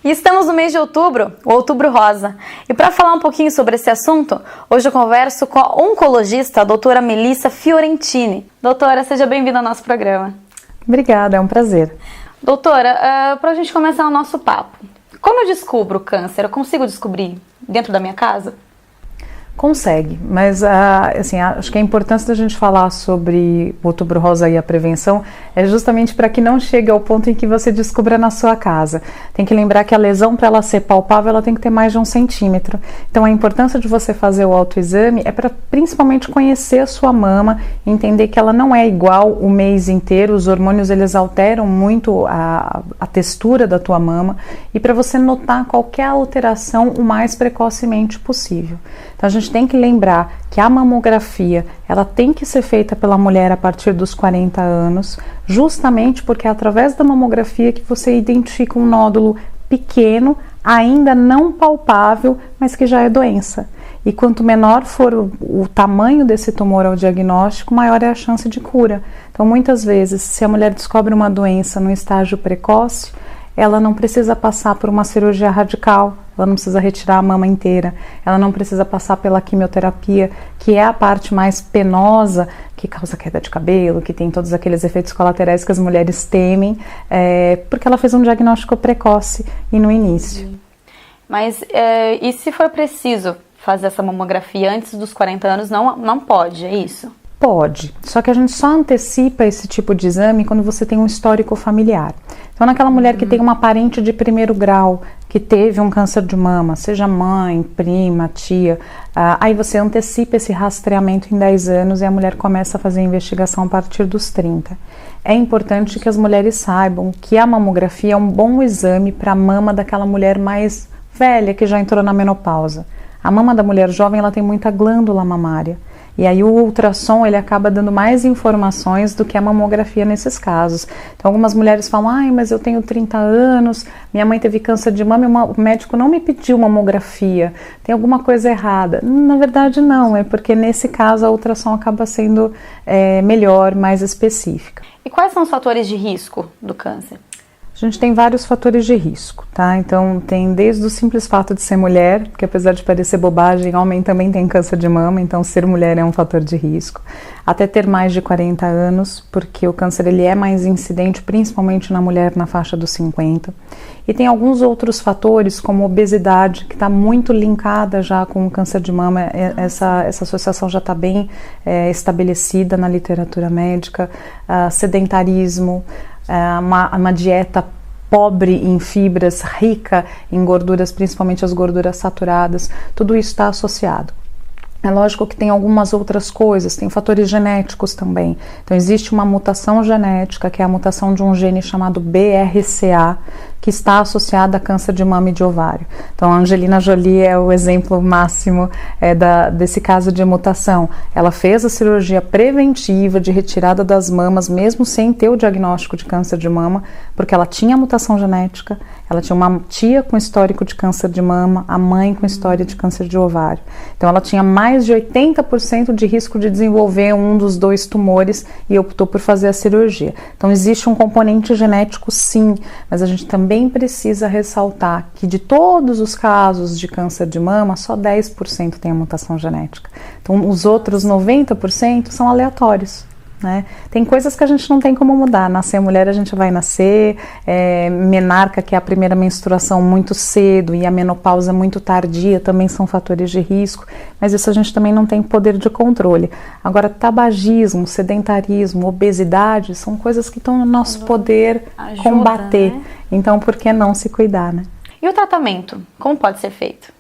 E estamos no mês de outubro, o Outubro Rosa. E para falar um pouquinho sobre esse assunto, hoje eu converso com a oncologista, a doutora Melissa Fiorentini. Doutora, seja bem-vinda ao nosso programa. Obrigada, é um prazer. Doutora, para a gente começar o nosso papo, como eu descubro o câncer? Eu consigo descobrir dentro da minha casa? Consegue, mas assim, acho que a importância da gente falar sobre o Outubro Rosa e a prevenção é justamente para que não chegue ao ponto em que você descubra na sua casa. Tem que lembrar que a lesão, para ela ser palpável, ela tem que ter mais de 1 centímetro. Então a importância de você fazer o autoexame é para principalmente conhecer a sua mama, entender que ela não é igual o mês inteiro, os hormônios eles alteram muito a textura da tua mama, e para você notar qualquer alteração o mais precocemente possível. Então a gente tem que lembrar que a mamografia, ela tem que ser feita pela mulher a partir dos 40 anos, justamente porque é através da mamografia que você identifica um nódulo pequeno, ainda não palpável, mas que já é doença. E quanto menor for o tamanho desse tumor ao diagnóstico, maior é a chance de cura. Então muitas vezes, se a mulher descobre uma doença no estágio precoce, ela não precisa passar por uma cirurgia radical, ela não precisa retirar a mama inteira, ela não precisa passar pela quimioterapia, que é a parte mais penosa, que causa queda de cabelo, que tem todos aqueles efeitos colaterais que as mulheres temem, porque ela fez um diagnóstico precoce e no início. Mas e se for preciso fazer essa mamografia antes dos 40 anos, não pode, é isso? Pode, só que a gente só antecipa esse tipo de exame quando você tem um histórico familiar. Então naquela mulher que tem uma parente de primeiro grau, que teve um câncer de mama, seja mãe, prima, tia, aí você antecipa esse rastreamento em 10 anos e a mulher começa a fazer a investigação a partir dos 30. É importante que as mulheres saibam que a mamografia é um bom exame para a mama daquela mulher mais velha que já entrou na menopausa. A mama da mulher jovem ela tem muita glândula mamária. E aí o ultrassom ele acaba dando mais informações do que a mamografia nesses casos. Então algumas mulheres falam, mas eu tenho 30 anos, minha mãe teve câncer de mama e o médico não me pediu mamografia, tem alguma coisa errada. Na verdade não, é porque nesse caso a ultrassom acaba sendo melhor, mais específica. E quais são os fatores de risco do câncer? A gente tem vários fatores de risco, tá? Então tem desde o simples fato de ser mulher, que apesar de parecer bobagem, homem também tem câncer de mama, então ser mulher é um fator de risco. Até ter mais de 40 anos, porque o câncer ele é mais incidente, principalmente na mulher na faixa dos 50. E tem alguns outros fatores, como obesidade, que está muito linkada já com o câncer de mama. Essa associação já está bem estabelecida na literatura médica. Sedentarismo, uma dieta pobre em fibras, rica em gorduras, principalmente as gorduras saturadas, tudo isso está associado. É lógico que tem algumas outras coisas, tem fatores genéticos também. Então existe uma mutação genética, que é a mutação de um gene chamado BRCA, que está associada a câncer de mama e de ovário. Então a Angelina Jolie é o exemplo máximo desse caso de mutação. Ela fez a cirurgia preventiva de retirada das mamas, mesmo sem ter o diagnóstico de câncer de mama, porque ela tinha mutação genética, ela tinha uma tia com histórico de câncer de mama, a mãe com história de câncer de ovário. Então ela tinha mais de 80% de risco de desenvolver um dos 2 tumores e optou por fazer a cirurgia. Então existe um componente genético sim, mas a gente também precisa ressaltar que de todos os casos de câncer de mama, só 10% tem a mutação genética. Então os outros 90% são aleatórios. Né? Tem coisas que a gente não tem como mudar. Nascer mulher a gente vai nascer, menarca, que é a primeira menstruação muito cedo, e a menopausa muito tardia também são fatores de risco, mas isso a gente também não tem poder de controle. Agora tabagismo, sedentarismo, obesidade são coisas que estão no nosso poder combater, né? Então por que não se cuidar, né? E o tratamento, como pode ser feito?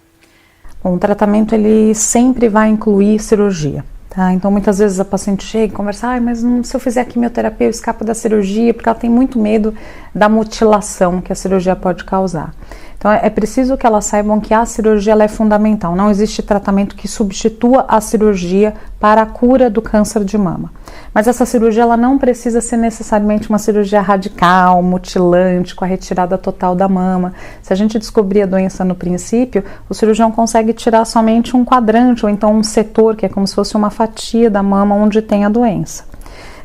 Bom, o tratamento ele sempre vai incluir cirurgia. Tá? Então muitas vezes a paciente chega e conversa, mas se eu fizer a quimioterapia eu escapo da cirurgia, porque ela tem muito medo da mutilação que a cirurgia pode causar. Então é preciso que elas saibam que a cirurgia ela é fundamental, não existe tratamento que substitua a cirurgia para a cura do câncer de mama. Mas essa cirurgia ela não precisa ser necessariamente uma cirurgia radical, mutilante, com a retirada total da mama. Se a gente descobrir a doença no princípio, o cirurgião consegue tirar somente um quadrante ou então um setor, que é como se fosse uma fatia da mama onde tem a doença.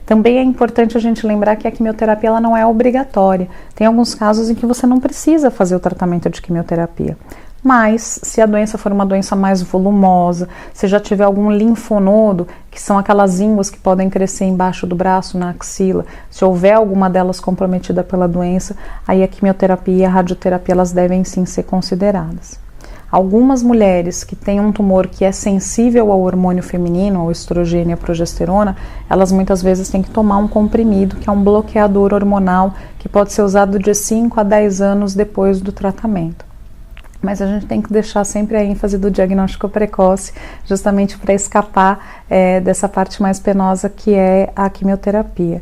Também é importante a gente lembrar que a quimioterapia ela não é obrigatória. Tem alguns casos em que você não precisa fazer o tratamento de quimioterapia. Mas, se a doença for uma doença mais volumosa, se já tiver algum linfonodo, que são aquelas ínguas que podem crescer embaixo do braço, na axila, se houver alguma delas comprometida pela doença, aí a quimioterapia e a radioterapia elas devem sim ser consideradas. Algumas mulheres que têm um tumor que é sensível ao hormônio feminino, ao estrogênio e à progesterona, elas muitas vezes têm que tomar um comprimido, que é um bloqueador hormonal, que pode ser usado de 5 a 10 anos depois do tratamento. Mas a gente tem que deixar sempre a ênfase do diagnóstico precoce, justamente para escapar dessa parte mais penosa que é a quimioterapia.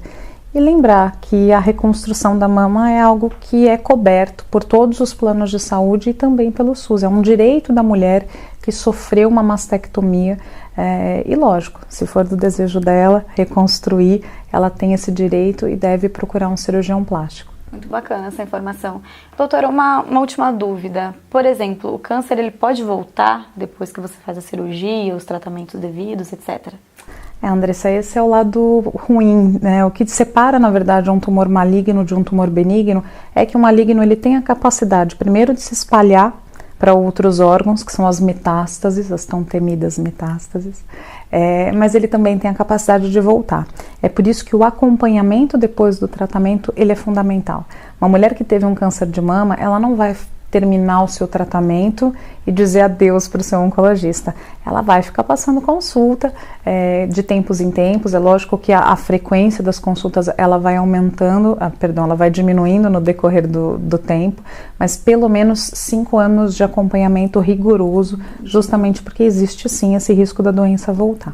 E lembrar que a reconstrução da mama é algo que é coberto por todos os planos de saúde e também pelo SUS. É um direito da mulher que sofreu uma mastectomia e lógico, se for do desejo dela reconstruir, ela tem esse direito e deve procurar um cirurgião plástico. Muito bacana essa informação. Doutora, uma última dúvida. Por exemplo, o câncer ele pode voltar depois que você faz a cirurgia, os tratamentos devidos, etc.? Andressa, esse é o lado ruim, né? O que separa, na verdade, um tumor maligno de um tumor benigno é que o maligno ele tem a capacidade, primeiro, de se espalhar para outros órgãos, que são as metástases, as tão temidas metástases, mas ele também tem a capacidade de voltar. É por isso que o acompanhamento depois do tratamento ele é fundamental. Uma mulher que teve um câncer de mama, ela não vai terminar o seu tratamento e dizer adeus para o seu oncologista. Ela vai ficar passando consulta de tempos em tempos. É lógico que a frequência das consultas ela vai aumentando, ela vai diminuindo no decorrer do tempo, mas pelo menos 5 anos de acompanhamento rigoroso, justamente porque existe sim esse risco da doença voltar.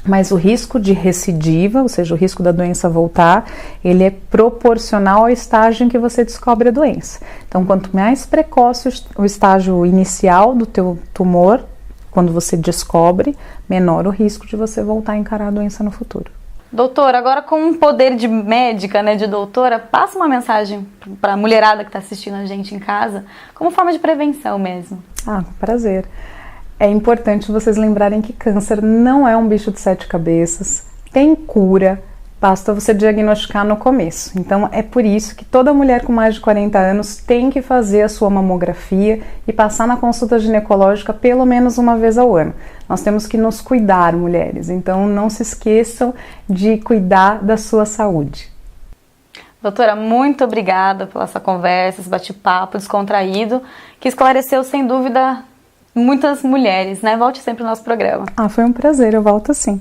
Mas o risco de recidiva, ou seja, o risco da doença voltar, ele é proporcional ao estágio em que você descobre a doença. Então, quanto mais precoce o estágio inicial do teu tumor, quando você descobre, menor o risco de você voltar a encarar a doença no futuro. Doutora, agora com um poder de médica, né, de doutora, passa uma mensagem para a mulherada que está assistindo a gente em casa, como forma de prevenção mesmo. Com prazer. É importante vocês lembrarem que câncer não é um bicho de 7 cabeças, tem cura, basta você diagnosticar no começo. Então é por isso que toda mulher com mais de 40 anos tem que fazer a sua mamografia e passar na consulta ginecológica pelo menos uma vez ao ano. Nós temos que nos cuidar, mulheres, então não se esqueçam de cuidar da sua saúde. Doutora, muito obrigada pela sua conversa, esse bate-papo descontraído, que esclareceu sem dúvida muitas mulheres, né? Volte sempre ao nosso programa. Foi um prazer, eu volto sim.